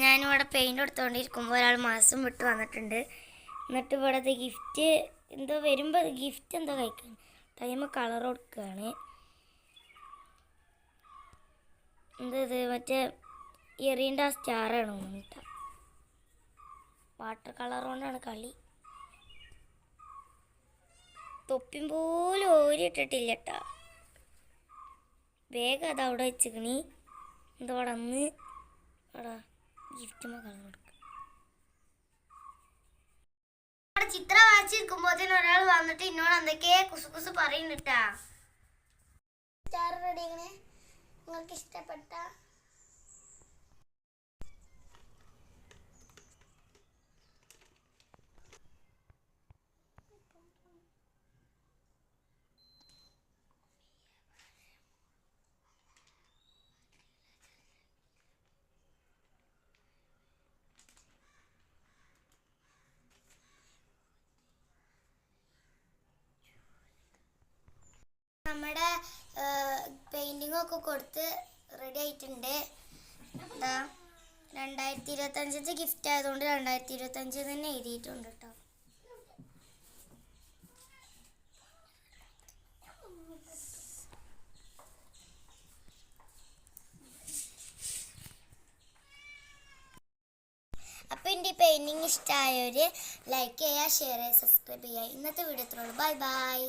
ഞാനിവിടെ പെയിൻ്റ് എടുത്തുകൊണ്ടിരിക്കുമ്പോൾ ഒരാൾ മാസം വിട്ട് വന്നിട്ടുണ്ട്. എന്നിട്ട് ഇവിടുത്തെ ഗിഫ്റ്റ് എന്തോ വരുമ്പോൾ ഗിഫ്റ്റ് എന്തോ കഴിക്കണം. ടൈം കളർ കൊടുക്കുകയാണ്. എന്തത് മറ്റേ എറിയേണ്ട ആ സ്റ്റാറാണ് കേട്ടോ. വാട്ടർ കളർ കൊണ്ടാണ് കളി. തൊപ്പിയും പോലും ഓരിയിട്ടിട്ടില്ല കേട്ടോ. വേഗം അത് അവിടെ വെച്ചിക്കണി. എന്തോടെ അന്ന് അവിടെ ഗിഫ്റ്റുമ്പോൾ കളർ കൊടുക്കുക. ചിത്രം വായിച്ചിരിക്കുമ്പോഴത്തേന് ഒരാൾ വന്നിട്ട് എന്നോട് എന്തൊക്കെയാ കുസു പറയുന്നുട്ടാ. സ്റ്റാർ റെഡിയാണ്. നിങ്ങൾക്ക് ഇഷ്ടപ്പെട്ട നമ്മുടെ പെയിൻറ്റിങ് ഒക്കെ കൊടുത്ത് റെഡി ആയിട്ടുണ്ട്. 2025 ഗിഫ്റ്റ് ആയതുകൊണ്ട് 2025 തന്നെ എഴുതിയിട്ടുണ്ട് കേട്ടോ. അപ്പോൾ എൻ്റെ പെയിൻറ്റിങ് ഇഷ്ടമായവർ ലൈക്ക് ചെയ്യുക, ഷെയർ ചെയ്യുക, സബ്സ്ക്രൈബ് ചെയ്യുക. ഇന്നത്തെ വീഡിയോ എത്രയുള്ളൂ. Bye bye.